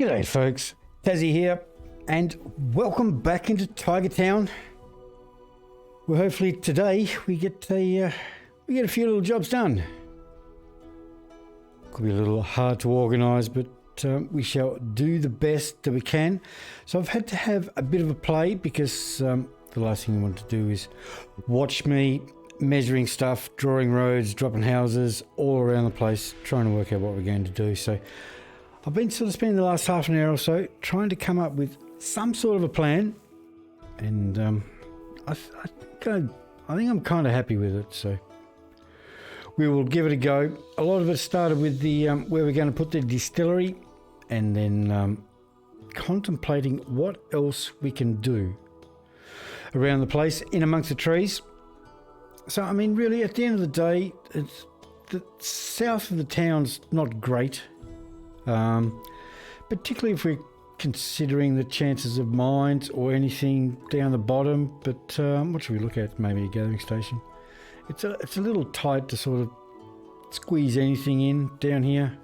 G'day folks, Tassie here, and welcome back into Tiger Town. Well, hopefully today we get a few little jobs done. Could be a little hard to organise, but we shall do the best that we can. So I've had to have a bit of a play because the last thing you want to do is watch me measuring stuff, drawing roads, dropping houses all around the place, trying to work out what we're going to do. So I've been sort of spending the last half an hour or so trying to come up with some sort of a plan, and I think I'm kind of happy with it. So we will give it a go. A lot of it started with the where we're going to put the distillery, and then contemplating what else we can do around the place in amongst the trees. So I mean, really, at the end of the day, it's the south of the town's not great. Particularly if we're considering the chances of mines or anything down the bottom. But what should we look at? Maybe a gathering station. It's a little tight to sort of squeeze anything in down here.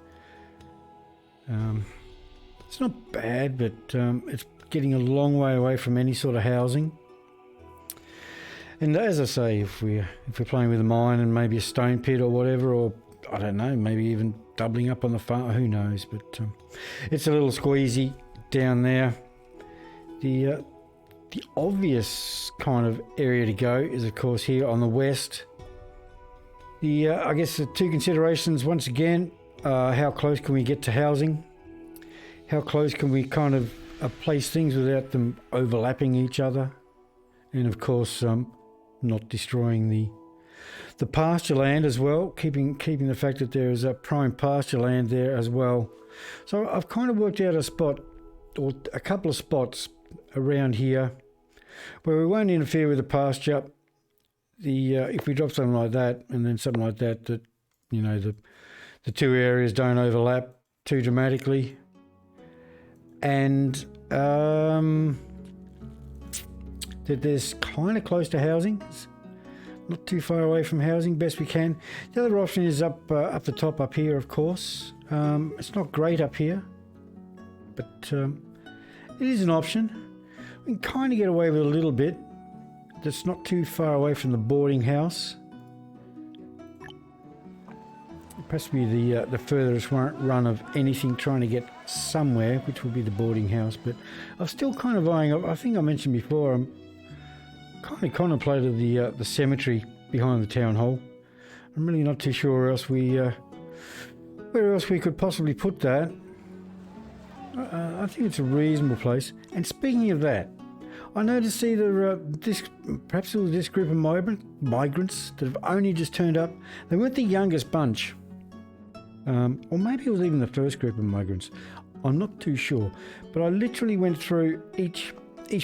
It's not bad, but it's getting a long way away from any sort of housing. And as I say, if we're playing with a mine and maybe a stone pit or whatever, or I don't know, maybe even doubling up on the farm, who knows, but it's a little squeezy down there. The obvious kind of area to go is, of course, here on the west. I guess the two considerations, once again, how close can we get to housing? How close can we kind of place things without them overlapping each other? And of course, not destroying the pasture land as well, keeping the fact that there is a prime pasture land there as well. So I've kind of worked out a spot, or a couple of spots around here where we won't interfere with the pasture. If we drop something like that and then something like that, you know, the two areas don't overlap too dramatically, and that there's kind of close to housing. Not too far away from housing, best we can. The other option is up the top up here, of course. It's not great up here, but it is an option. We can kind of get away with a little bit. That's not too far away from the boarding house. Perhaps be the furthest run of anything trying to get somewhere, which will be the boarding house. But I'm still kind of eyeing up. I think I mentioned before, I'm kind of contemplated the cemetery behind the town hall. I'm really not too sure where else we could possibly put that. I think it's a reasonable place. And speaking of that, I noticed either perhaps it was this group of migrants that have only just turned up. They weren't the youngest bunch, or maybe it was even the first group of migrants. I'm not too sure, but I literally went through each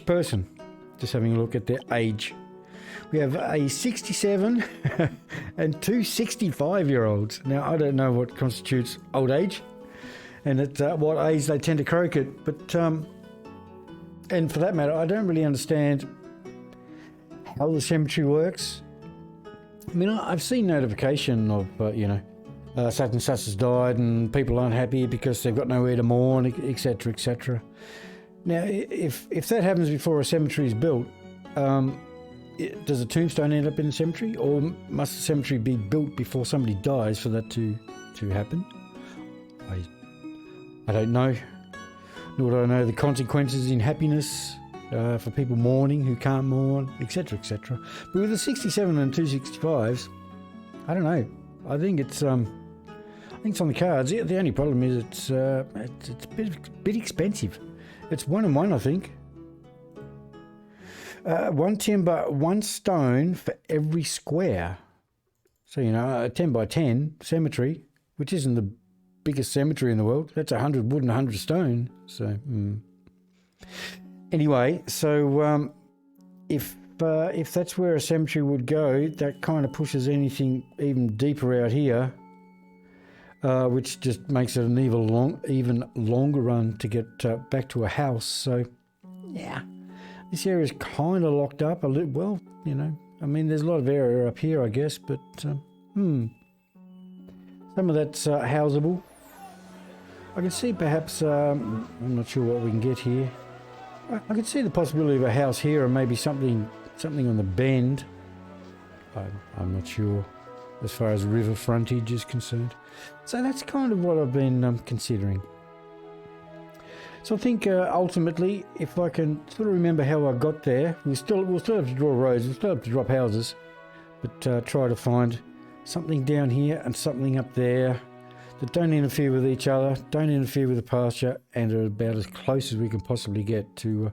person, just having a look at their age. We have a 67 and two 65-year-olds. Now, I don't know what constitutes old age and at what age they tend to croak it, but and for that matter, I don't really understand how the cemetery works. I mean, I've seen notification of, such and such has died and people aren't happy because they've got nowhere to mourn, etc., etc. Now, if that happens before a cemetery is built, does a tombstone end up in the cemetery, or must the cemetery be built before somebody dies for that to happen? I don't know. Nor do I know the consequences in happiness for people mourning who can't mourn, etc., etc. But with the 67 and 265s, I don't know. I think it's on the cards. The only problem is it's a bit expensive. It's 1 and 1, I think. One timber, one stone for every square. So, a 10 by 10 cemetery, which isn't the biggest cemetery in the world. That's 100 wood and 100 stone. So, anyway, so if that's where a cemetery would go, that kind of pushes anything even deeper out here, which just makes it an even longer run to get back to a house. So, yeah, this area is kind of locked up a little. Well, I mean, there's a lot of area up here, I guess, but some of that's houseable. I can see perhaps, I'm not sure what we can get here. I could see the possibility of a house here and maybe something on the bend. I'm not sure as far as river frontage is concerned. So that's kind of what I've been considering. So I think ultimately, if I can sort of remember how I got there, we'll still have to draw roads, we'll still have to drop houses, but try to find something down here and something up there that don't interfere with each other, don't interfere with the pasture, and are about as close as we can possibly get to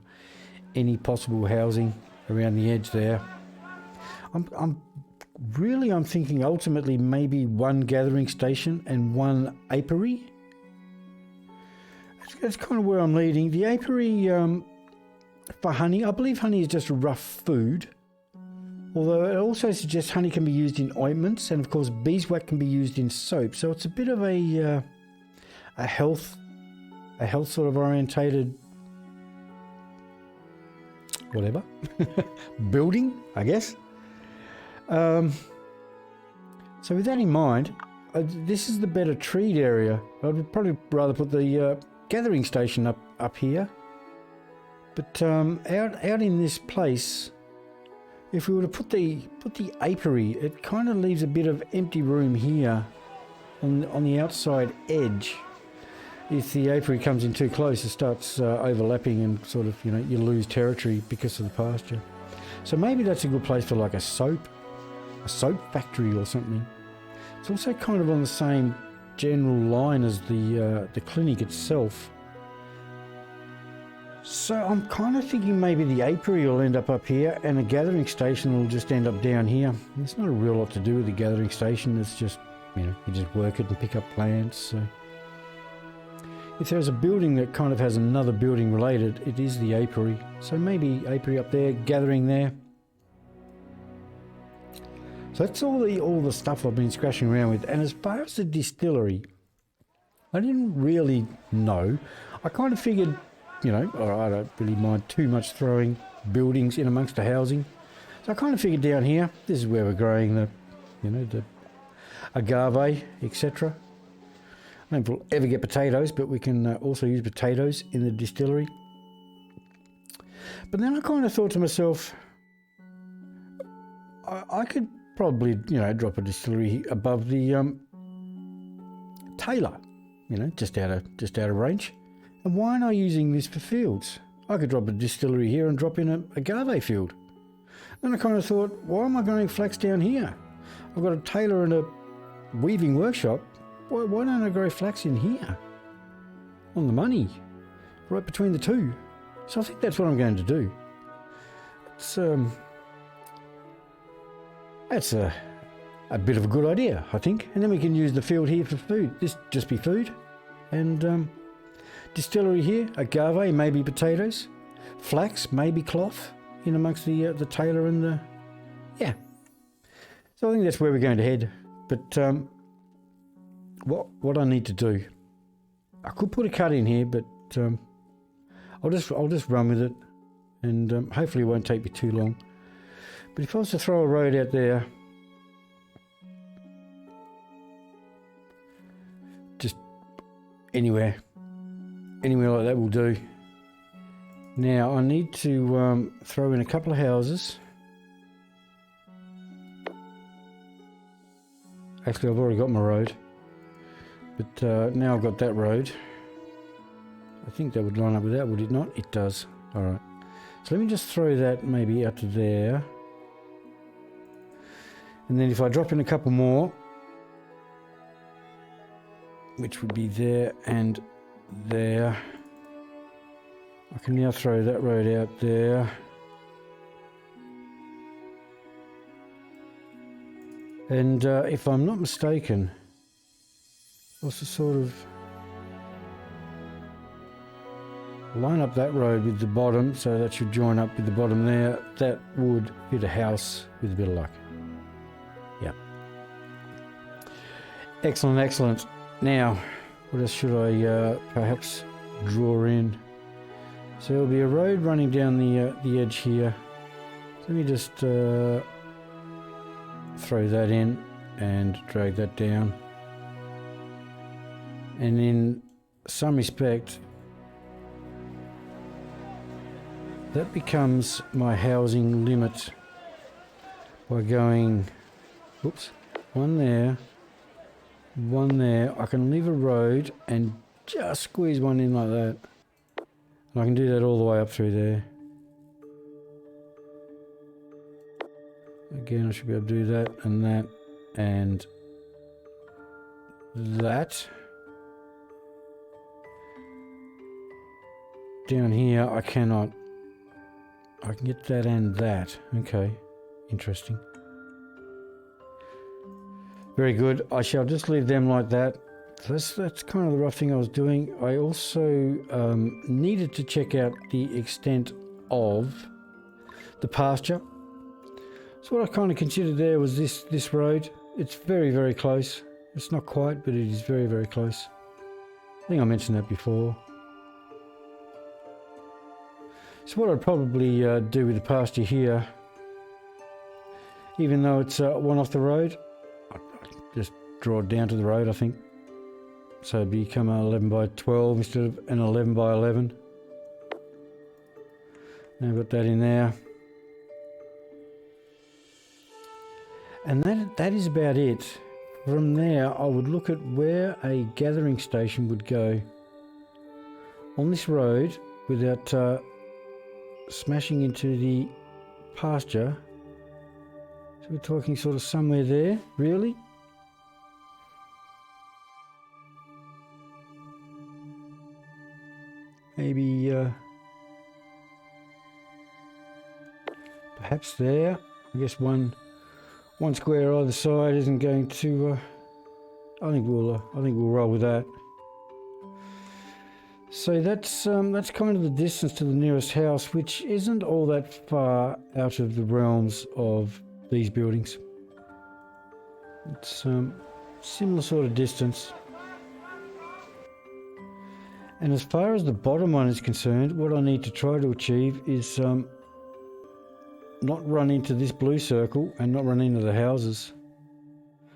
any possible housing around the edge there. I'm thinking ultimately maybe one gathering station and one apiary. That's kind of where I'm leading. The apiary for honey, I believe honey is just a rough food, although it also suggests honey can be used in ointments, and of course beeswax can be used in soap. So it's a bit of a health sort of orientated whatever building, I guess. So with that in mind, this is the better treed area. I'd probably rather put the gathering station up here, but out in this place, if we were to put the apiary, it kind of leaves a bit of empty room here on the outside edge. If the apiary comes in too close, it starts overlapping and sort of, you lose territory because of the pasture. So maybe that's a good place for like a soap factory or something. It's also kind of on the same general line as the clinic itself. So I'm kind of thinking maybe the apiary will end up here and the gathering station will just end up down here. There's not a real lot to do with the gathering station. It's just, you just work it and pick up plants. So if there's a building that kind of has another building related, it is the apiary. So maybe apiary up there, gathering there. So that's all the stuff I've been scratching around with. And as far as the distillery, I didn't really know. I kind of figured, I don't really mind too much throwing buildings in amongst the housing. So I kind of figured down here, this is where we're growing the agave, etc. I don't think we'll ever get potatoes, but we can also use potatoes in the distillery. But then I kind of thought to myself, I could probably, drop a distillery above the Taylor, just out of range. And why am I using this for fields? I could drop a distillery here and drop in a agave field. Then I kind of thought, why am I growing flax down here? I've got a tailor and a weaving workshop. Why don't I grow flax in here? On the money, right between the two. So I think that's what I'm going to do. That's a bit of a good idea, I think. And then we can use the field here for food. This just be food. And distillery here, agave, maybe potatoes. Flax, maybe cloth, in amongst the tailor and the... Yeah. So I think that's where we're going to head. But what I need to do, I could put a cut in here, but I'll just run with it. And hopefully it won't take me too long. But if I was to throw a road out there, just anywhere like that will do. Now I need to throw in a couple of houses. Actually, I've already got my road, but now I've got that road. I think that would line up with that, would it not? It does. All right. So let me just throw that maybe out to there. And then if I drop in a couple more, which would be there and there, I can now throw that road out there. And if I'm not mistaken, also sort of line up that road with the bottom, so that should join up with the bottom there. That would fit a house with a bit of luck. Yeah. Excellent, excellent. Now, what else should I perhaps draw in? So there'll be a road running down the edge here. So let me just throw that in and drag that down. And then some respect, that becomes my housing limit by going, whoops, one there, one there. I can leave a road and just squeeze one in like that. And I can do that all the way up through there. Again, I should be able to do that and that and that. Down here, I cannot. I can get that and that. Okay, interesting. Very good. I shall just leave them like that. So that's kind of the rough thing I was doing. I also needed to check out the extent of the pasture. So what I kind of considered there was this road. It's very, very close. It's not quite, but it is very, very close. I think I mentioned that before. So what I'd probably do with the pasture here, even though it's one off the road, I'd just draw it down to the road, I think. So it'd become an 11 by 12 instead of an 11 by 11. Now I've got that in there. And that is about it. From there, I would look at where a gathering station would go on this road without smashing into the pasture. So we're talking sort of somewhere there, really. Maybe perhaps there. I guess one square either side isn't going to. I think we'll roll with that. So that's kind of the distance to the nearest house, which isn't all that far out of the realms of these buildings. It's similar sort of distance. And as far as the bottom one is concerned, what I need to try to achieve is not run into this blue circle and not run into the houses.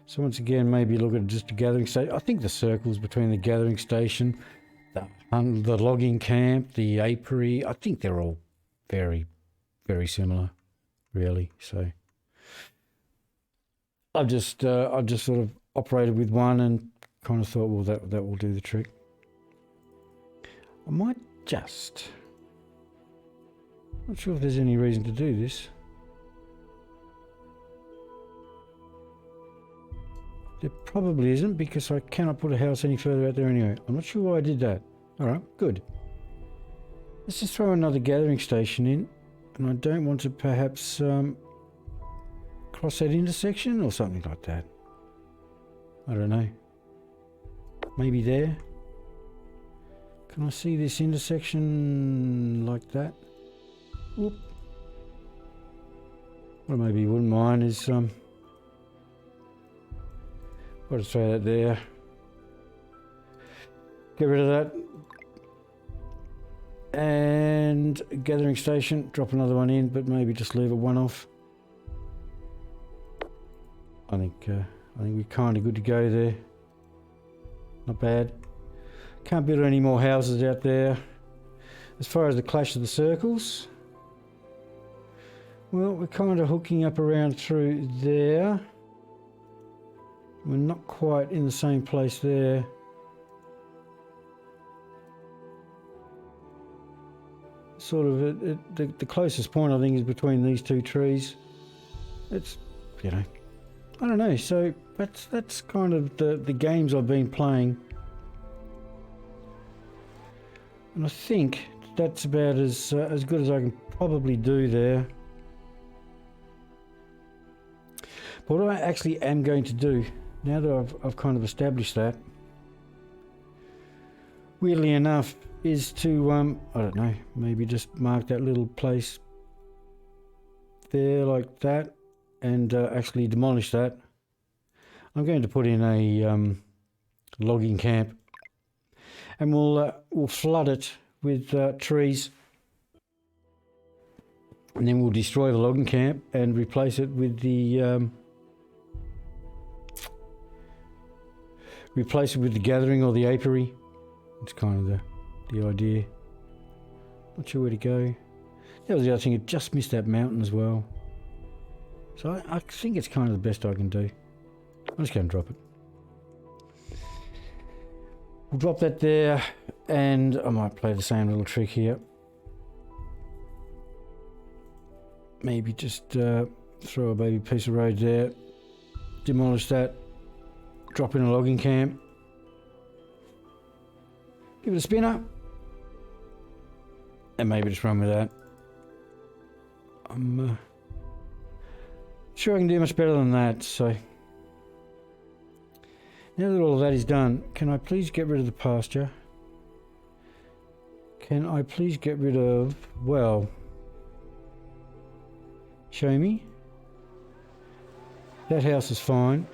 So once again, maybe look at just a gathering station. I think the circles between the gathering station, the logging camp, the apiary, I think they're all very, very similar, really. So I've just sort of operated with one and kind of thought, well, that will do the trick. I might just, not sure if there's any reason to do this. There probably isn't, because I cannot put a house any further out there anyway. I'm not sure why I did that. Alright, good. Let's just throw another gathering station in. And I don't want to perhaps cross that intersection or something like that. I don't know. Maybe there. Can I see this intersection like that? Whoop. What maybe you wouldn't mind is I'll just throw that there. Get rid of that. And gathering station, drop another one in, but maybe just leave it one off. I think we're kind of good to go there. Not bad. Can't build any more houses out there. As far as the clash of the circles, well, we're kind of hooking up around through there. We're not quite in the same place there. Sort of the closest point, I think, is between these two trees. It's, you know, I don't know. So that's kind of the games I've been playing. And I think that's about as good as I can probably do there. But what I actually am going to do, now that I've kind of established that, weirdly enough, is to, I don't know, maybe just mark that little place there like that and actually demolish that. I'm going to put in a logging camp, and we'll flood it with trees, and then we'll destroy the logging camp and replace it with the gathering or the apiary. It's kind of the idea. Not sure where to go. That was the other thing, it just missed that mountain as well. So I think it's kind of the best I can do. I'm just going to drop it. We'll drop that there, and I might play the same little trick here. Maybe just throw a baby piece of road there, demolish that, drop in a logging camp, give it a spinner, and maybe just run with that. I'm sure I can do much better than that, so... Now that all of that is done, can I please get rid of the pasture? Can I please get rid of, well, show me. That house is fine.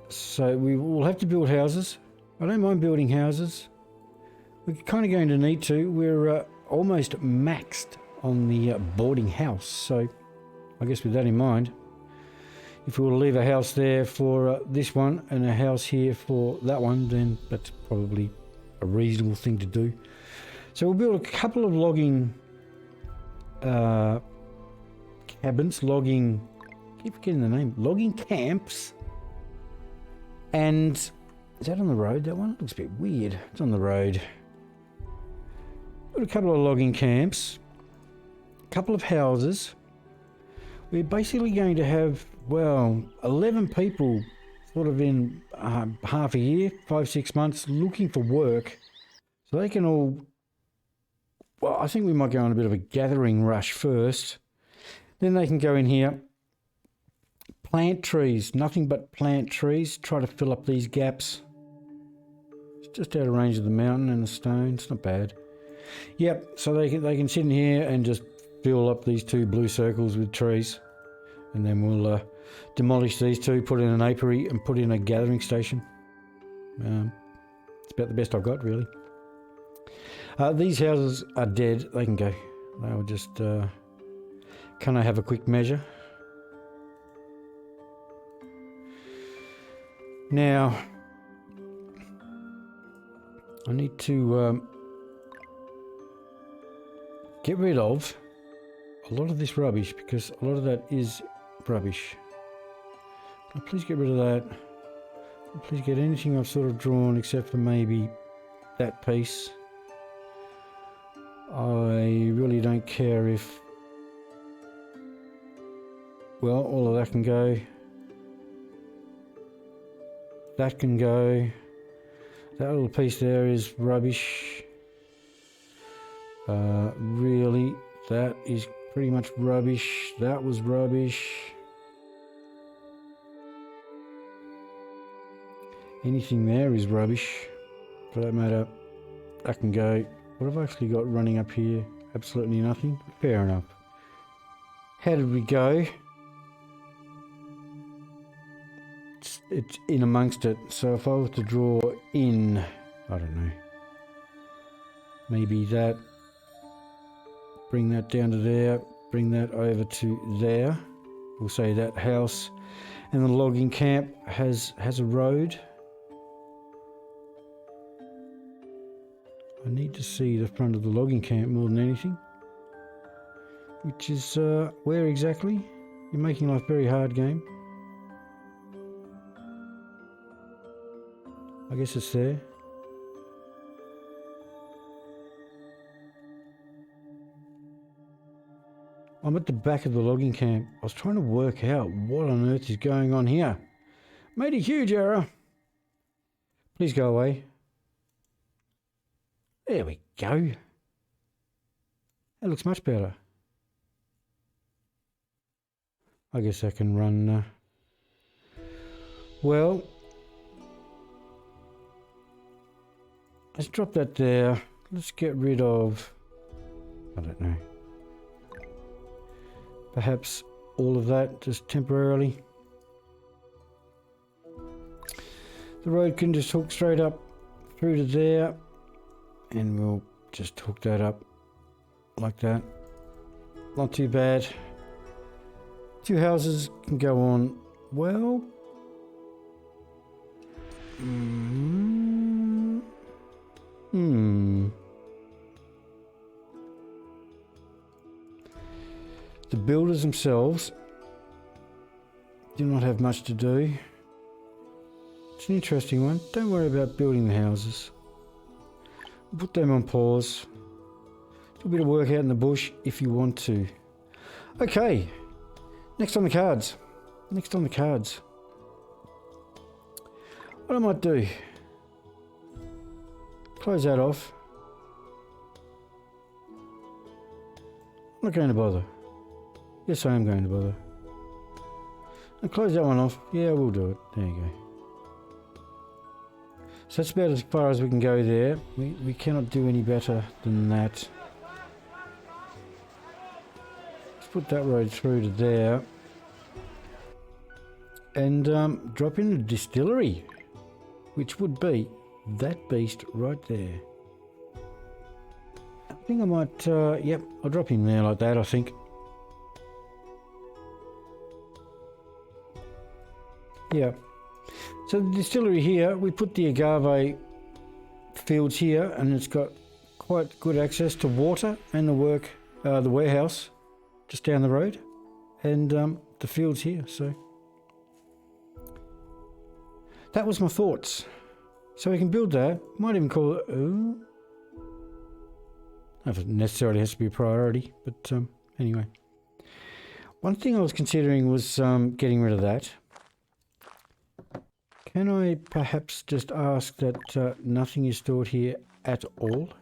So we will have to build houses. I don't mind building houses. We're kind of going to need to. We're almost maxed on the boarding house. So I guess with that in mind, if we were to leave a house there for this one and a house here for that one, then that's probably a reasonable thing to do. So we'll build a couple of logging cabins, I keep forgetting the name, logging camps. And is that on the road, that one? It looks a bit weird. It's on the road. Got a couple of logging camps, a couple of houses. We're basically going to have, well, 11 people sort of in half a year, 5-6 months, looking for work. So they can all, well, I think we might go on a bit of a gathering rush first. Then they can go in here, plant trees, nothing but plant trees, try to fill up these gaps. It's just out of range of the mountain and the stone, it's not bad. Yep, so they can sit in here and just fill up these 2 blue circles with trees, and then we'll demolish these 2, put in an apiary and put in a gathering station. It's about the best I've got, really. These houses are dead. They can go. They will just... can I have a quick measure? Now, I need to get rid of a lot of this rubbish, because a lot of that is rubbish. Can I please get rid of that? Can I please get anything I've sort of drawn except for maybe that piece. I really don't care if... Well, all of that can go. That can go. That little piece there is rubbish. Really, that is pretty much rubbish. That was rubbish. Anything there is rubbish, for that matter. That can go. What have I actually got running up here? Absolutely nothing. Fair enough. How did we go? It's in amongst it. So if I were to draw in, I don't know, maybe that, bring that down to there, bring that over to there. We'll say that house and the logging camp has a road. I need to see the front of the logging camp more than anything. Which is, where exactly? You're making life very hard, game. I guess it's there. I'm at the back of the logging camp. I was trying to work out what on earth is going on here. Made a huge error. Please go away. There we go. That looks much better. I guess I can run... Well... Let's drop that there. Let's get rid of... I don't know. Perhaps all of that, just temporarily. The road can just hook straight up through to there. And we'll just hook that up like that. Not too bad. 2 houses can go on, well... builders themselves do not have much to do. It's an interesting one. Don't worry about building the houses. Put them on pause. Do a bit of work out in the bush if you want to. Okay, next on the cards. Next on the cards. What I might do, close that off. I'm not going to bother. Yes, I am going to bother. And close that one off. Yeah, we'll do it. There you go. So that's about as far as we can go there. We cannot do any better than that. Let's put that road through to there. And drop in a distillery, which would be that beast right there. I think I might, yep, I'll drop in there like that, I think. Yeah. So the distillery here, we put the agave fields here, and it's got quite good access to water and the warehouse just down the road, and the fields here. So that was my thoughts. So we can build that. Might even call it. Ooh. I don't know if it necessarily has to be a priority, but anyway. One thing I was considering was getting rid of that. Can I perhaps just ask that nothing is stored here at all?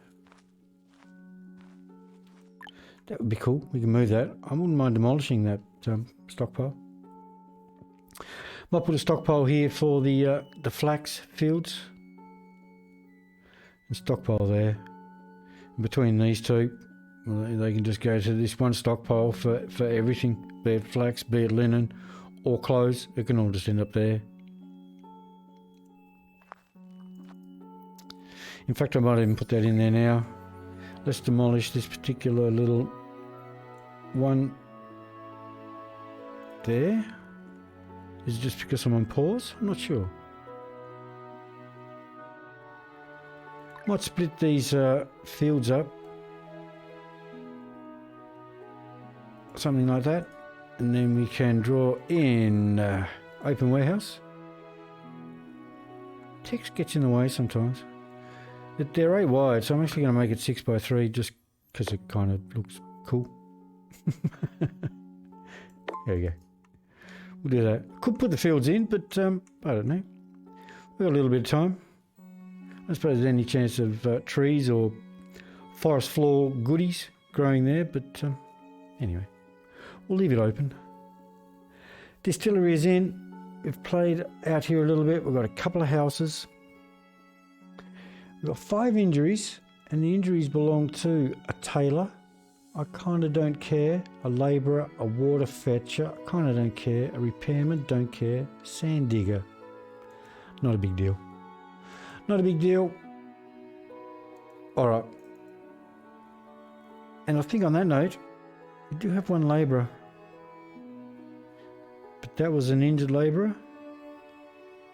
That would be cool. We can move that. I wouldn't mind demolishing that stockpile. Might put a stockpile here for the flax fields. And stockpile there. And between these two, well, they can just go to this one stockpile for everything. Be it flax, be it linen, or clothes. It can all just end up there. In fact, I might even put that in there now. Let's demolish this particular little one there. Is it just because I'm on pause? I'm not sure. Might split these fields up. Something like that. And then we can draw in open warehouse. Text gets in the way sometimes. They're 8 wide, so I'm actually going to make it 6 by 3 just because it kind of looks cool. There we go. We'll do that. Could put the fields in, but I don't know. We've got a little bit of time. I suppose there's any chance of trees or forest floor goodies growing there, but anyway, we'll leave it open. Distillery is in. We've played out here a little bit. We've got a couple of houses. We've got 5 injuries, and the injuries belong to a tailor. I kind of don't care. A labourer, a water fetcher, kind of don't care. A repairman, don't care. Sand digger, not a big deal. Not a big deal. All right. And I think on that note, we do have one labourer. But that was an injured labourer.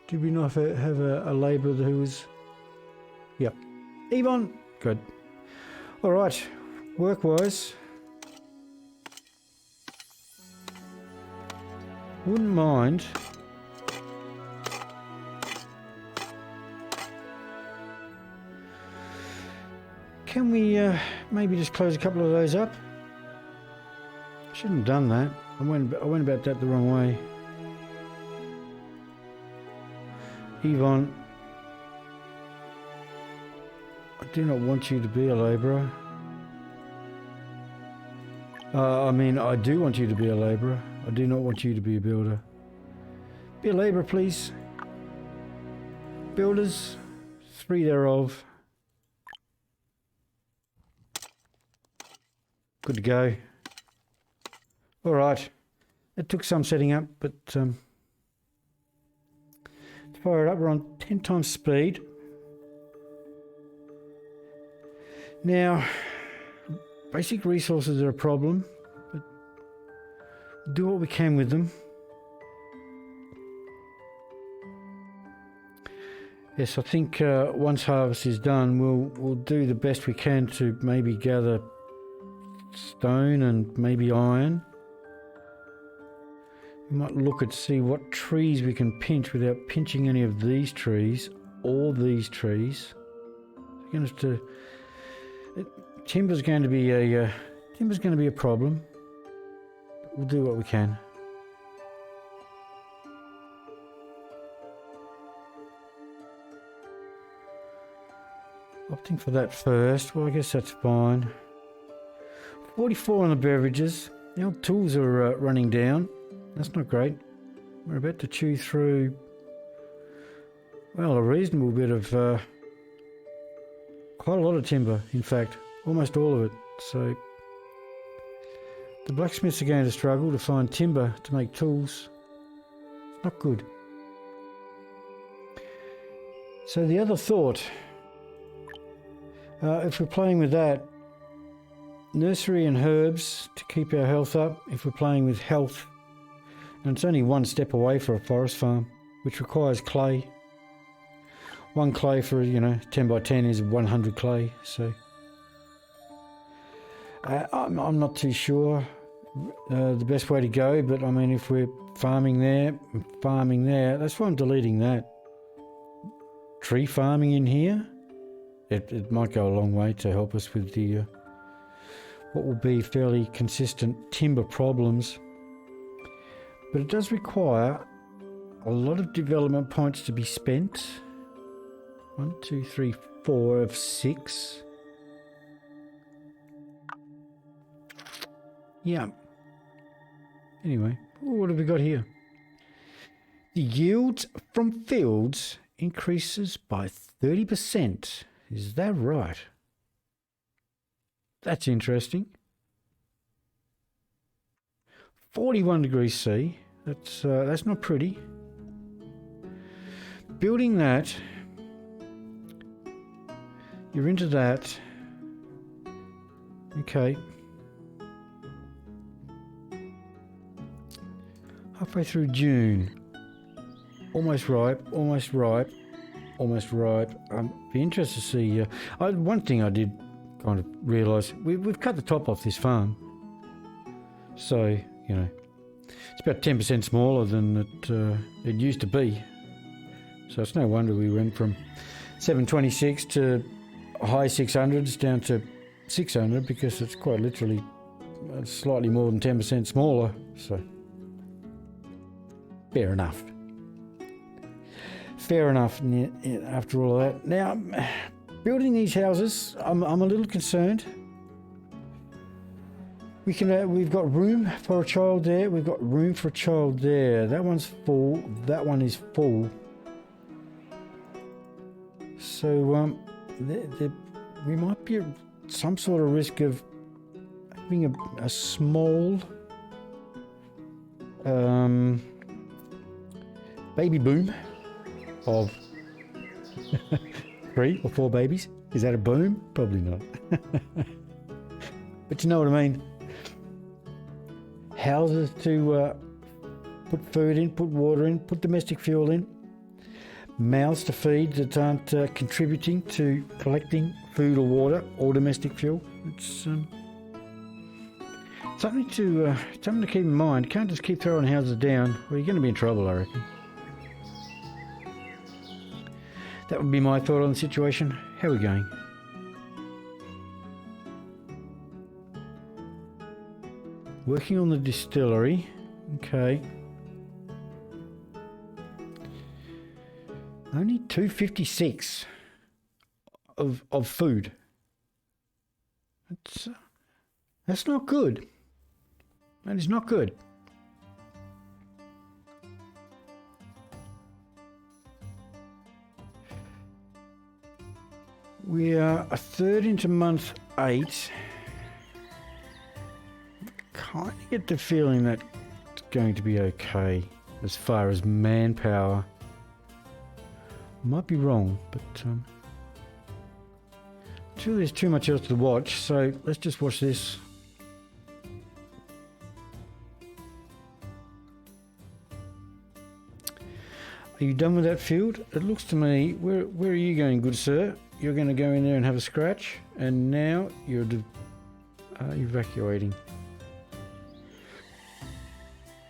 Did we not have a labourer who was... Yep. Yvonne. Good. All right. Work-wise, wouldn't mind can we maybe just close a couple of those up? Shouldn't have done that. I went about that the wrong way. Yvonne, I do not want you to be a labourer. I mean, I do want you to be a labourer. I do not want you to be a builder. Be a labourer, please. Builders, 3 thereof. Good to go. All right. It took some setting up, but to fire it up, we're on 10 times speed. Now, basic resources are a problem, but we'll do what we can with them. Yes, I think once harvest is done, we'll do the best we can to maybe gather stone and maybe iron. We might look at see what trees we can pinch without pinching any of these trees or these trees. We're going to have to. Timber's going to be a problem. We'll do what we can. Opting for that first. Well, I guess that's fine. 44 on the beverages. The old tools are running down. That's not great. We're about to chew through, well, a reasonable bit of, quite a lot of timber, in fact. Almost all of it. So the blacksmiths are going to struggle to find timber to make tools. It's not good. So the other thought, if we're playing with that, nursery and herbs to keep our health up. If we're playing with health, and it's only one step away for a forest farm, which requires clay. One clay for, 10 by 10 is 100 clay, so I'm not too sure the best way to go, but I mean, if we're farming there, that's why I'm deleting that. Tree farming in here, it might go a long way to help us with the what will be fairly consistent timber problems, but it does require a lot of development points to be spent. 1, 2, 3, 4 of 6. Yeah. Anyway, what have we got here? The yields from fields increases by 30%. Is that right? That's interesting. 41 degrees C. That's not pretty. Building that, you're into that. Okay. Halfway through June. Almost ripe, almost ripe, almost ripe. Be interested to see. One thing I did kind of realise, we've cut the top off this farm. So, it's about 10% smaller than it used to be. So it's no wonder we went from 726 to high 600s down to 600, because it's quite literally slightly more than 10% smaller. So fair enough. Fair enough after all of that. Now, building these houses, I'm a little concerned. We've got room for a child there. We've got room for a child there. That one's full. That one is full. So we might be at some sort of risk of having a small baby boom of 3 or 4 babies. Is that a boom? Probably not. But you know what I mean. Houses to put food in, put water in, put domestic fuel in. Mouths to feed that aren't contributing to collecting food or water or domestic fuel. It's something to keep in mind. You can't just keep throwing houses down, or you're going to be in trouble, I reckon. That would be my thought on the situation. How are we going? Working on the distillery. Okay. Only 256 of food. That's not good. That is not good. We are a third into month 8. Kind of get the feeling that it's going to be okay as far as manpower. Might be wrong, but there's too much else to watch, so let's just watch this. Are you done with that field? It looks to me, where are you going, good sir? You're going to go in there and have a scratch, and now you're evacuating.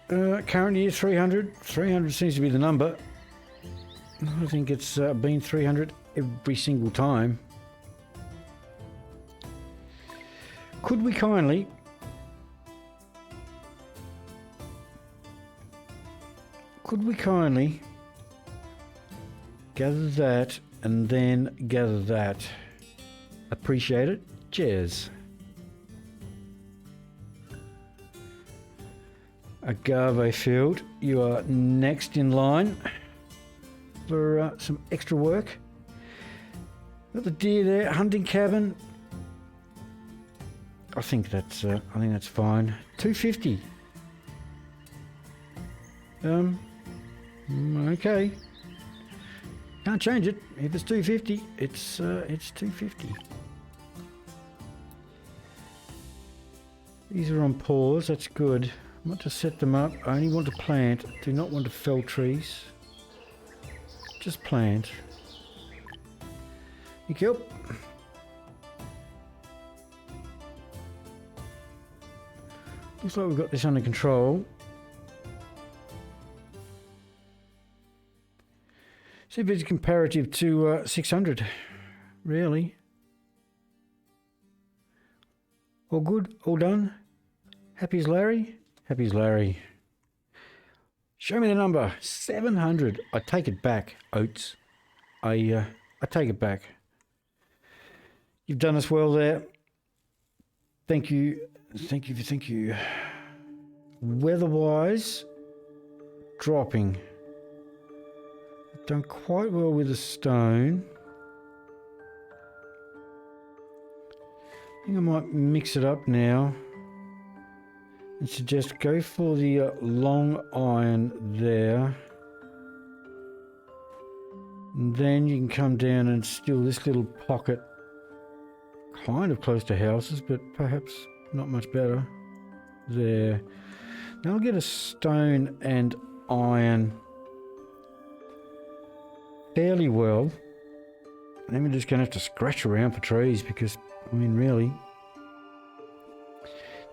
Current year 300. 300 seems to be the number. I think it's been 300 every single time. Could we kindly gather that and then gather that? Appreciate it. Cheers. Agave field, you are next in line for some extra work. Got the deer there, hunting cabin. I think that's fine. 250. Okay. Can't change it. If it's 250, it's 250. These are on pause. That's good. I want to set them up. I only want to plant. Do not want to fell trees. Just plant. Thank you. Looks like we've got this under control. See if it's comparative to 600. Really. All good? All done? Happy as Larry? Happy as Larry. Show me the number. 700. I take it back, Oates. I take it back. You've done us well there. Thank you. Thank you. Thank you. Weather-wise, dropping. Done quite well with the stone. I think I might mix it up now and suggest go for the long iron there. And then you can come down and steal this little pocket kind of close to houses, but perhaps not much better. There. Now I'll get a stone and iron fairly well. Then we're just going to have to scratch around for trees because, I mean, really,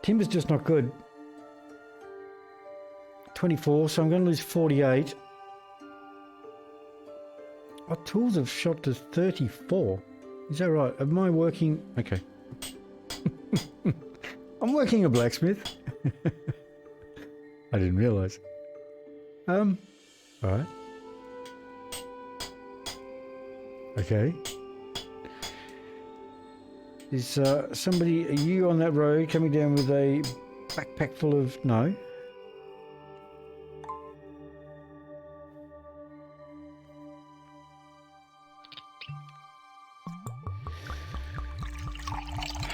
timber's just not good. 24, so I'm going to lose 48. Our tools have shot to 34. Is that right? Am I working? Okay. I'm working a blacksmith. I didn't realise. All right. Okay. Is somebody, are you on that road coming down with a backpack full of, no?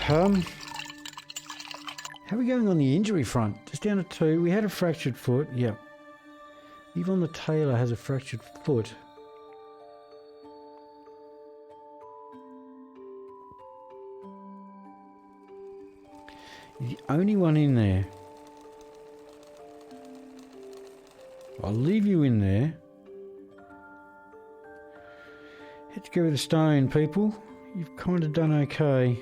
How are we going on the injury front? Just down to 2. We had a fractured foot. Yeah. Yvonne the tailor has a fractured foot. You're the only one in there. I'll leave you in there. Had to go with the stone, people. You've kind of done okay.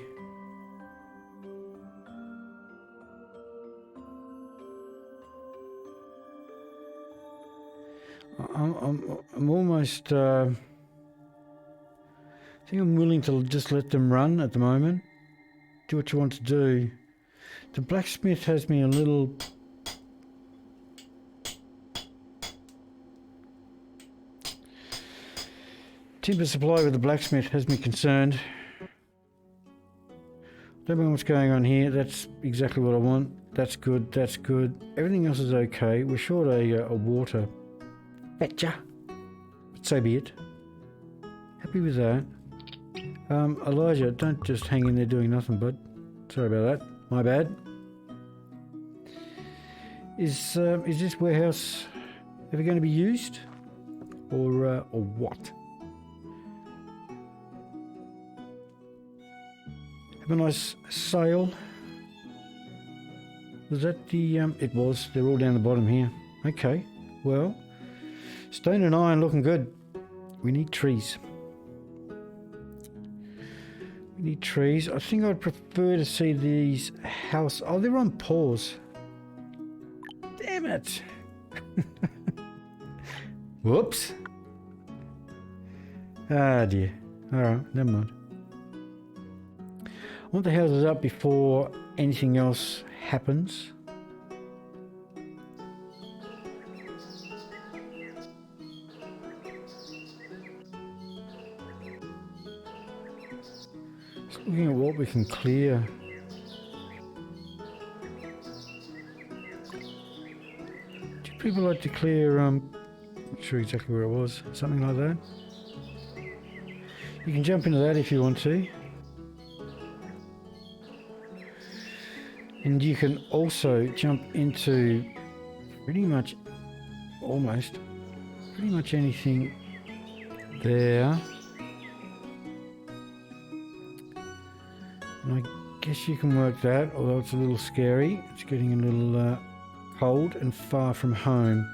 I'm almost, I think I'm willing to just let them run at the moment. Do what you want to do. The blacksmith has me a little... Timber supply with the blacksmith has me concerned. Don't know what's going on here. That's exactly what I want. That's good. That's good. Everything else is okay. We're short a water fetcher. But so be it. Happy with that. Elijah, don't just hang in there doing nothing, bud. Sorry about that. My bad. Is this warehouse ever going to be used, or what? Have a nice sail. Was that the? It was. They're all down the bottom here. Okay. Well, stone and iron looking good. We need trees. We need trees. I think I'd prefer to see these house. Oh, they're on pause. Damn Damn it. Whoops. Ah dear. Alright, never mind. I want the houses up before anything else happens. Just looking at what we can clear. Do people like to clear, not sure exactly where it was, something like that? You can jump into that if you want to. And you can also jump into pretty much anything there. And I guess you can work that, although it's a little scary. It's getting a little cold and far from home.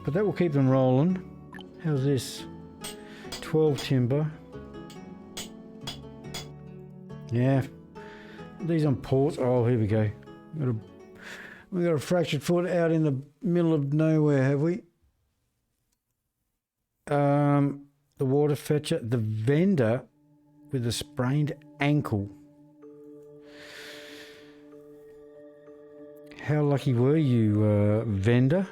But that will keep them rolling. How's this? 12 timber. Yeah. These on ports. Oh, here we go. We got a fractured foot out in the middle of nowhere, have we? The water fetcher, the vendor with a sprained ankle. How lucky were you, vendor?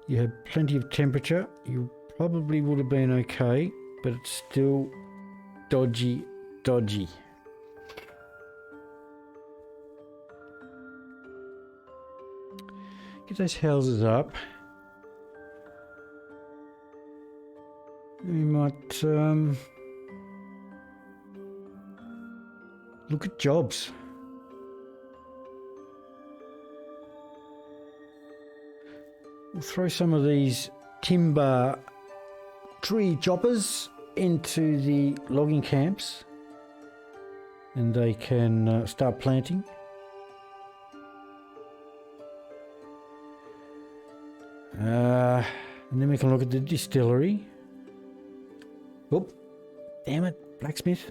You had plenty of temperature. You probably would have been okay, but it's still dodgy. Get those houses up. We might look at jobs. We'll throw some of these timber tree choppers into the logging camps and they can start planting. And then we can look at the distillery. Oh, damn it, blacksmith.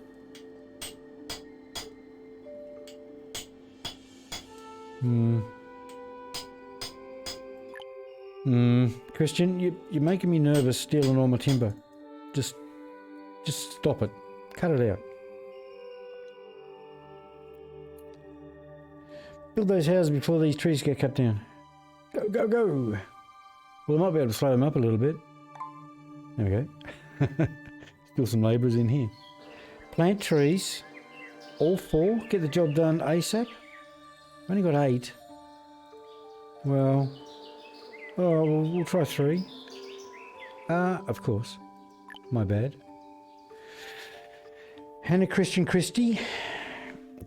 Christian, you're making me nervous stealing all my timber. Just stop it. Cut it out. Build those houses before these trees get cut down. Go, go, go. Well, I might be able to slow them up a little bit. There we go. Still some labourers in here. Plant trees. All 4. Get the job done ASAP. Only got 8. Well, we'll try 3. Of course. My bad. Hannah Christian Christie.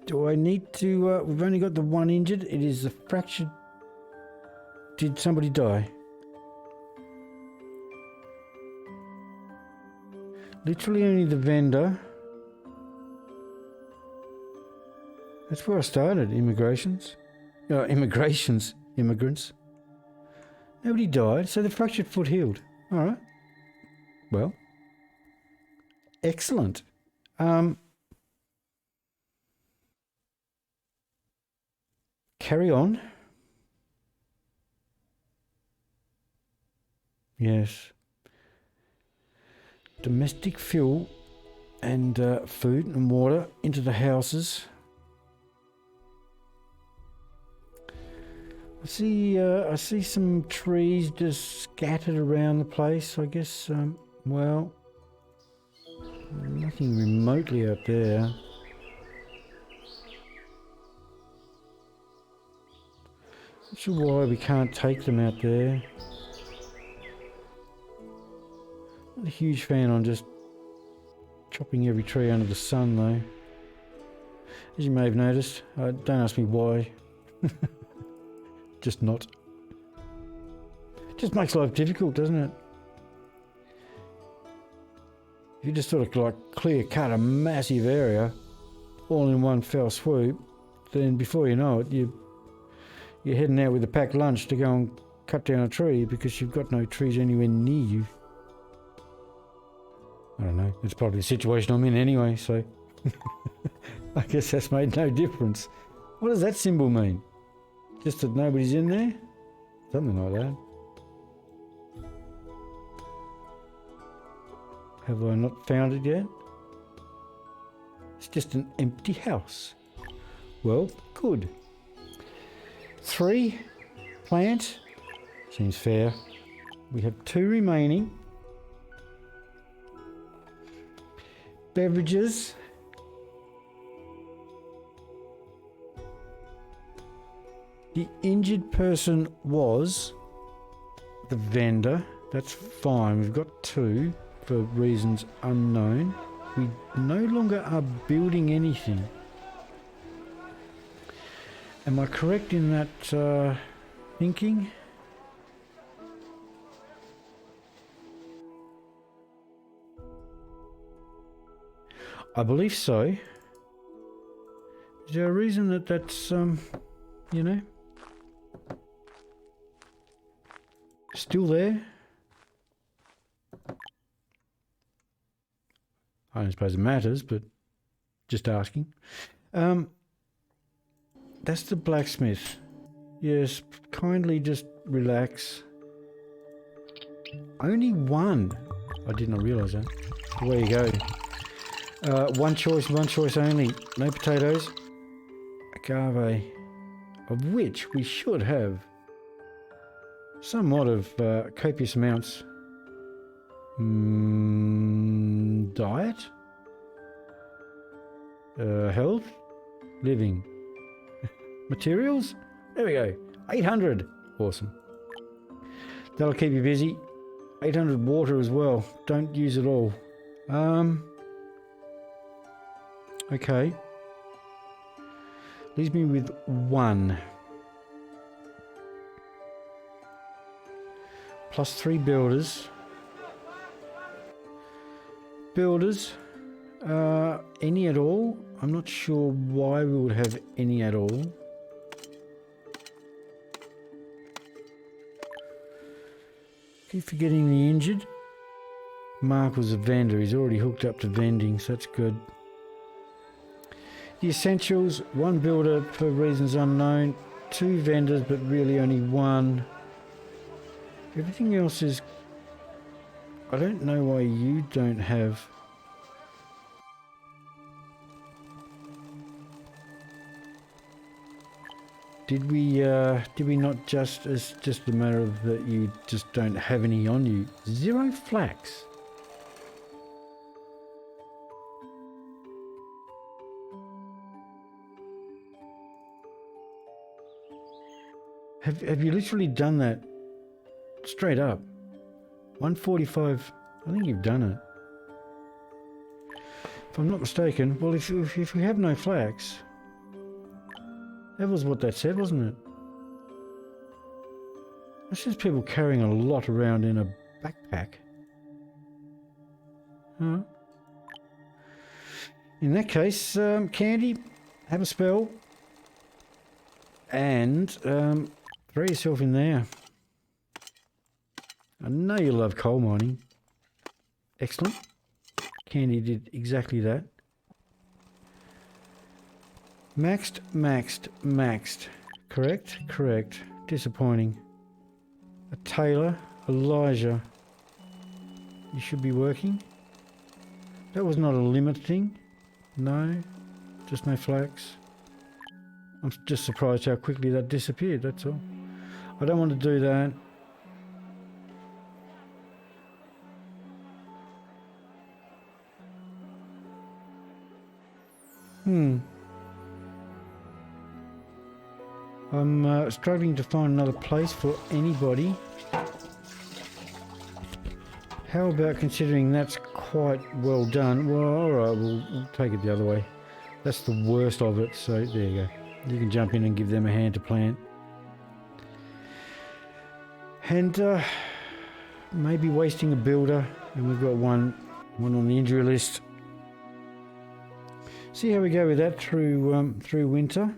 Do I need to... we've only got the 1 injured. It is a fractured... Did somebody die? Literally only the vendor. That's where I started. Immigrants. Nobody died, so the fractured foot healed. All right. Well. Excellent. Carry on. Yes. Domestic fuel and food and water into the houses. I see some trees just scattered around the place. I guess, well, nothing remotely out there. Not sure why we can't take them out there. Not a huge fan on just chopping every tree under the sun, though. As you may have noticed, don't ask me why. Just not. It just makes life difficult, doesn't it? If you just sort of like clear cut a massive area all in one fell swoop, then before you know it, you're heading out with a packed lunch to go and cut down a tree because you've got no trees anywhere near you. I don't know. It's probably the situation I'm in anyway, so I guess that's made no difference. What does that symbol mean? Just that nobody's in there? Something like that. Have I not found it yet? It's just an empty house. Well, good. 3 plant. Seems fair. We have 2 remaining. Beverages. The injured person was the vendor. That's fine. We've got 2 for reasons unknown. We no longer are building anything. Am I correct in that thinking? I believe so. Is there a reason that that's, you know, still there? I don't suppose it matters, but just asking. That's the blacksmith. Yes, kindly just relax. Only 1. I did not realise that. Away you go. One choice only. No potatoes. Agave. Of which we should have somewhat of copious amounts. Diet? Health? Living? Materials? There we go. 800. Awesome. That'll keep you busy. 800 water as well. Don't use it all. Okay. Leaves me with 1. Plus 3 builders. Builders. Any at all? I'm not sure why we would have any at all. Keep forgetting the injured. Mark was a vendor. He's already hooked up to vending, so that's good. The essentials, 1 builder for reasons unknown, 2 vendors, but really only 1. Everything else is... I don't know why you don't have... Did we not just, it's just a matter of that you just don't have any on you? 0 flax. Have you literally done that straight up? 145, I think you've done it. If I'm not mistaken, well if we have no flax, that was what that said, wasn't it? That's just people carrying a lot around in a backpack. Huh? In that case, Candy, have a spell. And throw yourself in there. I know you love coal mining. Excellent. Candy did exactly that. Maxed. Correct. Disappointing. A tailor, Elijah. You should be working. That was not a limit thing. No. Just no flax. I'm just surprised how quickly that disappeared, that's all. I don't want to do that. I'm struggling to find another place for anybody. How about considering that's quite well done? Well, alright, we'll take it the other way. That's the worst of it, so there you go. You can jump in and give them a hand to plant. And maybe wasting a builder, and we've got one on the injury list. See how we go with that through winter.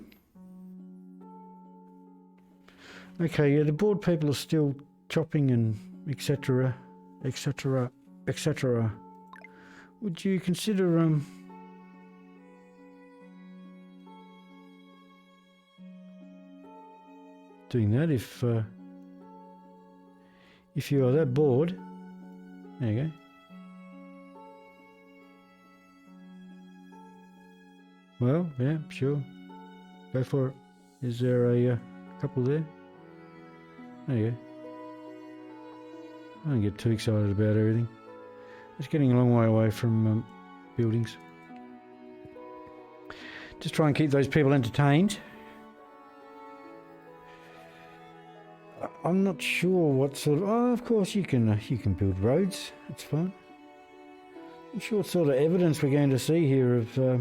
Okay, yeah, the board people are still chopping and etc. Would you consider doing that if you are that bored. There you go. Well, yeah, sure. Go for it. Is there a couple there? There you go. I don't get too excited about everything. It's getting a long way away from buildings. Just try and keep those people entertained. I'm not sure what sort of... Oh, of course you can build roads. It's fine. I'm not sure what sort of evidence we're going to see here of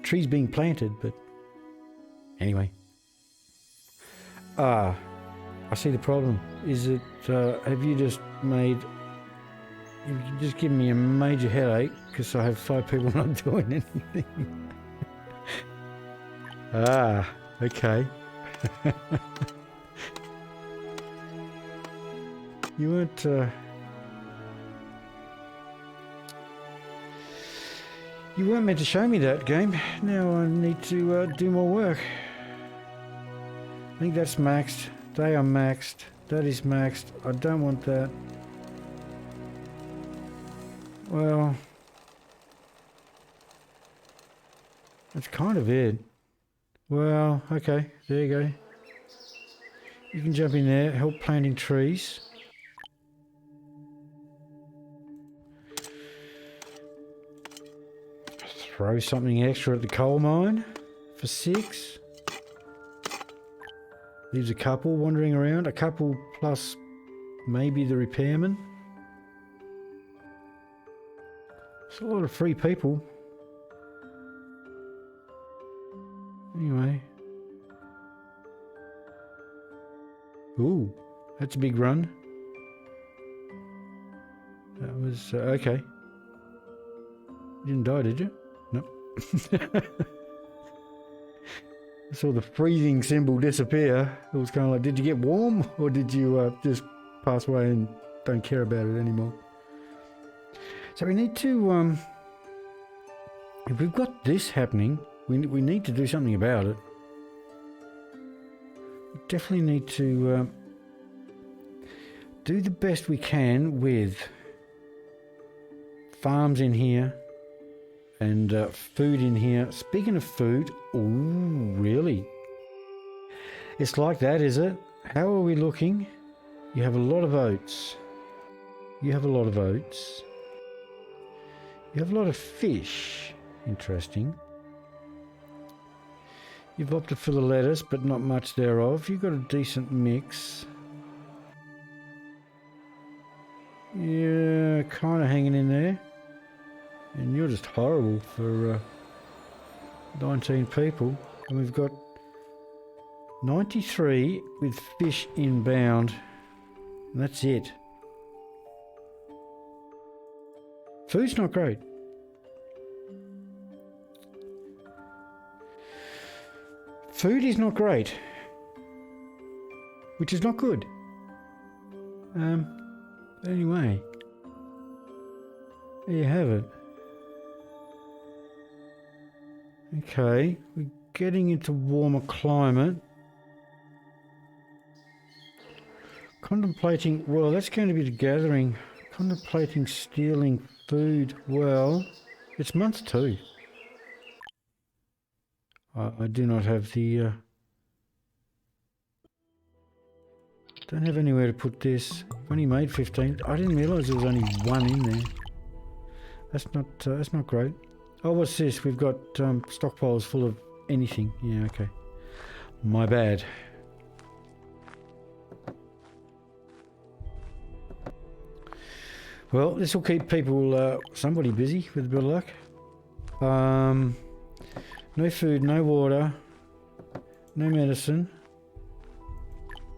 trees being planted, but anyway. I see the problem. Is it, have you just made... You've just given me a major headache because I have 5 people not doing anything. Okay. You weren't... You weren't meant to show me that game. Now I need to do more work. I think that's maxed. They are maxed. That is maxed. I don't want that. Well, that's kind of it. Well, okay, there you go. You can jump in there, help planting trees. Throw something extra at the coal mine for 6. Leaves a couple wandering around, a couple plus maybe the repairman. It's a lot of free people. Anyway. Ooh, that's a big run. That was, okay. You didn't die, did you? No. I saw the freezing symbol disappear. It was kind of like, did you get warm? Or did you just pass away and don't care about it anymore? So we need to, if we've got this happening, we need to do something about it. We definitely need to do the best we can with farms in here and food in here. Speaking of food, ooh, really? It's like that, is it? How are we looking? You have a lot of oats. You have a lot of oats. You have a lot of fish. Interesting. You've opted for the lettuce, but not much thereof. You've got a decent mix. Yeah, kind of hanging in there. And you're just horrible for 19 people. And we've got 93 with fish inbound. And that's it. Food's not great. Food is not great. Which is not good. Anyway. There you have it. Okay, we're getting into warmer climate. Contemplating, well, that's going to be the gathering. Contemplating stealing food. Well, it's month 2. I do not have the... don't have anywhere to put this. I've only made 15. I didn't realise there was only 1 in there. That's not great. Oh, what's this? We've got stockpiles full of anything. Yeah, okay. My bad. Well, this will keep people, somebody busy with a bit of luck. No food, no water, no medicine.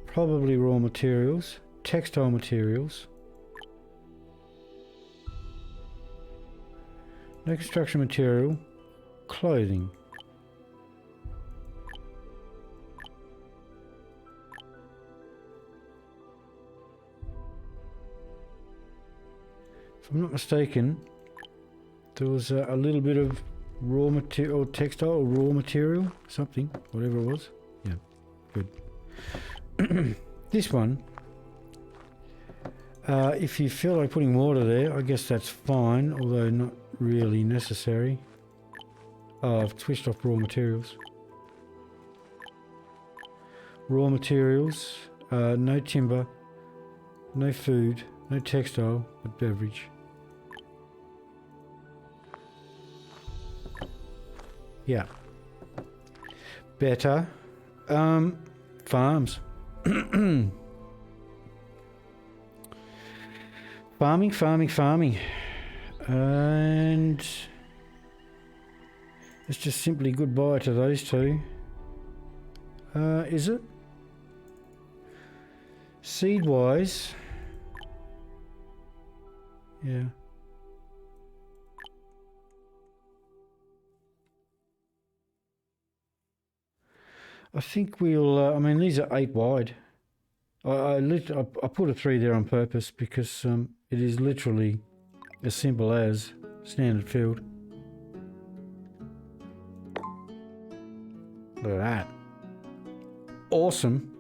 Probably raw materials, textile materials. No construction material, clothing. If I'm not mistaken, there was a little bit of raw material, or textile, or raw material, something, whatever it was. Yeah. Good. This one, if you feel like putting water there, I guess that's fine, although not really necessary. Oh, I've switched off raw materials. Raw materials, no timber, no food, no textile, but beverage. Yeah. Better. Farms. Farming. And it's just simply goodbye to those two. Is it? Seed-wise. Yeah. I think we'll, I mean, these are 8 wide. I put a 3 there on purpose because it is literally as simple as standard field. Look at that. Awesome.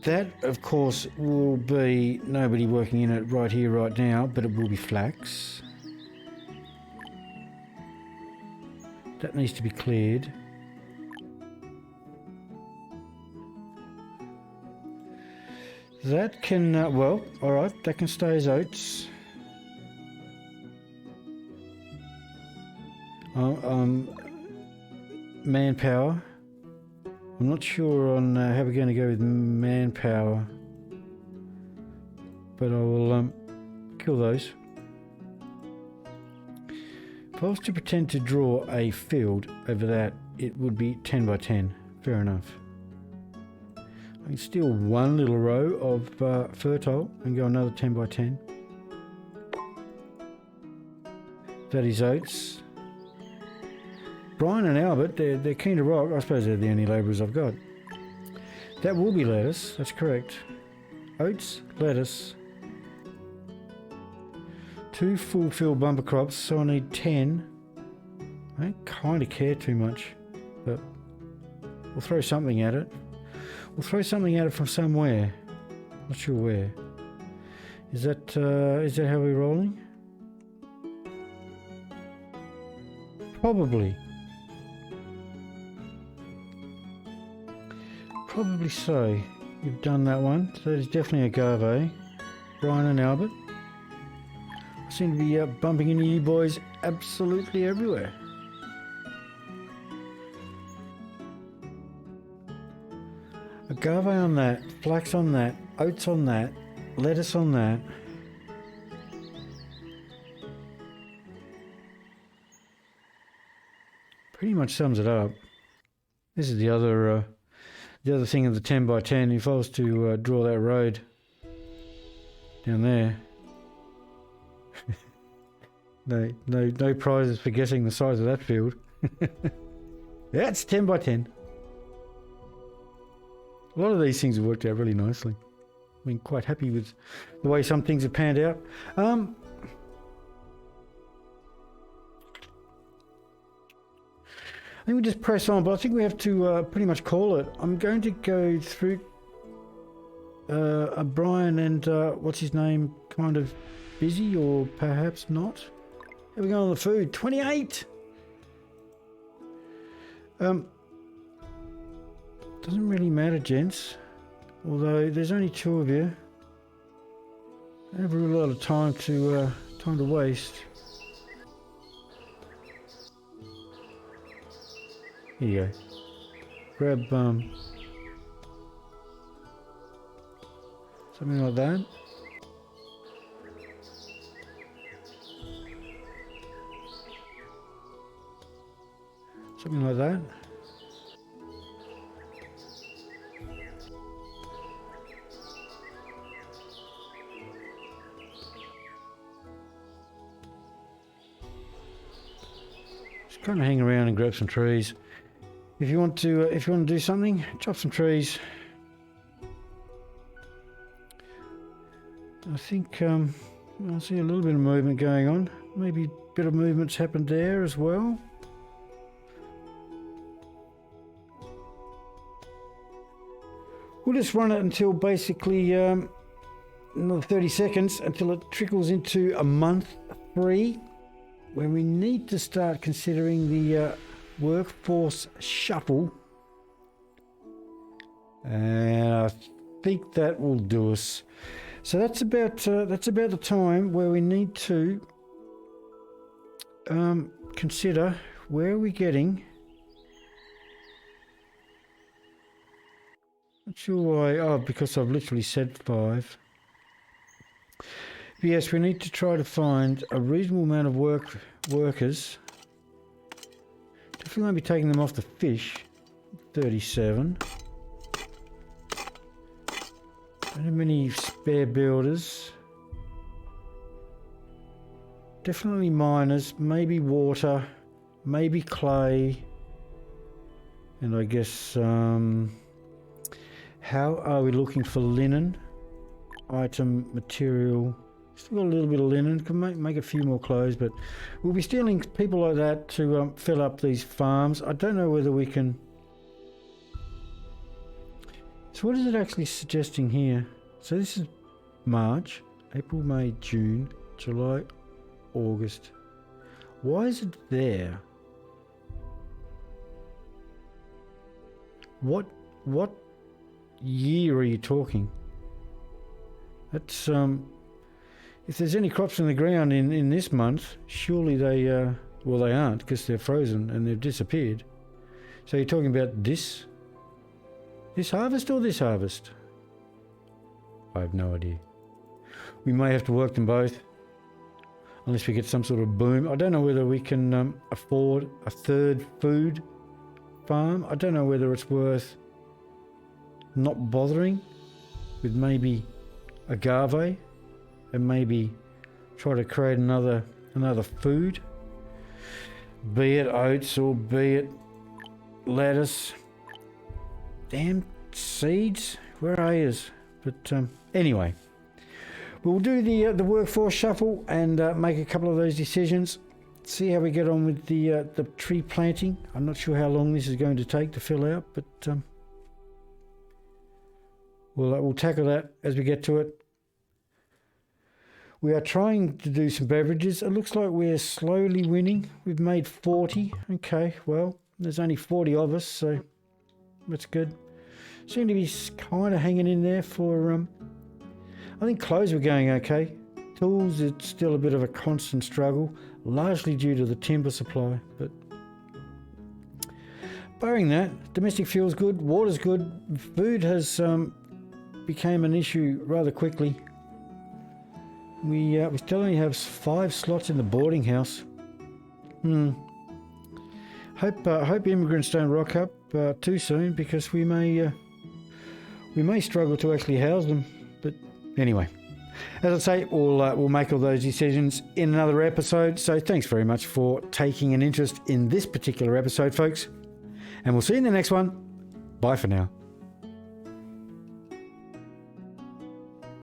That, of course, will be nobody working in it right here, right now, but it will be flax. That needs to be cleared. That can, well, alright, that can stay as oats. Manpower. I'm not sure on how we're going to go with manpower, but I will kill those. If I was to pretend to draw a field over that, it would be 10 by 10. Fair enough. I can steal one little row of fertile and go another 10 by 10. That is oats. Brian and Albert, they're keen to rock. I suppose they're the only labourers I've got. That will be lettuce, that's correct. Oats, lettuce. 2 full field bumper crops, so I need 10. I don't kind of care too much, but we'll throw something at it. We'll throw something at it from somewhere. Not sure where. Is that how we're rolling? Probably. Probably so. You've done that one. So that is definitely agave. Brian and Albert. I seem to be bumping into you boys absolutely everywhere. Agave on that, flax on that, oats on that, lettuce on that. Pretty much sums it up. This is the other thing of the 10 by 10. If I was to draw that road down there, no prizes for guessing the size of that field. That's 10 by 10. A lot of these things have worked out really nicely. I've been quite happy with the way some things have panned out. I think we just press on, but I think we have to pretty much call it. I'm going to go through Brian and what's his name, kind of busy, or perhaps not. How are we going on the food? 28! Doesn't really matter, gents. Although there's only 2 of you. I have a lot of time to waste. Here you go. Grab something like that. Something like that. Just kind of hang around and grab some trees. If you want to do something, chop some trees. I think I see a little bit of movement going on. Maybe a bit of movement's happened there as well. We'll just run it until basically another 30 seconds until it trickles into a month 3, where we need to start considering the workforce shuffle. And I think that will do us. So that's about the time where we need to consider where are we getting. Not sure why. Oh, because I've literally said 5. Yes, we need to try to find a reasonable amount of workers. Definitely won't be taking them off the fish. 37. Don't have many spare builders. Definitely miners, maybe water, maybe clay. And I guess, how are we looking for linen? Item, material. Still got a little bit of linen. Can make a few more clothes, but we'll be stealing people like that to fill up these farms. I don't know whether we can... So what is it actually suggesting here? So this is March, April, May, June, July, August. Why is it there? What year are you talking? That's if there's any crops in the ground in this month, surely they well, they aren't, because they're frozen and they've disappeared. So you're talking about this harvest or this harvest? I have no idea. We may have to work them both, unless we get some sort of boom. I don't know whether we can afford a third food farm. I don't know whether it's worth not bothering with maybe agave and maybe try to create another food, be it oats or be it lettuce. Damn seeds, where are yous? But anyway, we'll do the workforce shuffle and make a couple of those decisions. See how we get on with the tree planting. I'm not sure how long this is going to take to fill out, but we'll tackle that as we get to it. We are trying to do some beverages. It looks like we're slowly winning. We've made 40. Okay, well, there's only 40 of us, so that's good. Seem to be kind of hanging in there for... I think clothes were going okay. Tools, it's still a bit of a constant struggle, largely due to the timber supply. But barring that, domestic fuel's good, water's good. Food has became an issue rather quickly. We still only have 5 slots in the boarding house. Hope immigrants don't rock up too soon, because we may struggle to actually house them. But anyway, as I say, we'll make all those decisions in another episode. So thanks very much for taking an interest in this particular episode, folks, and we'll see you in the next one. Bye for now.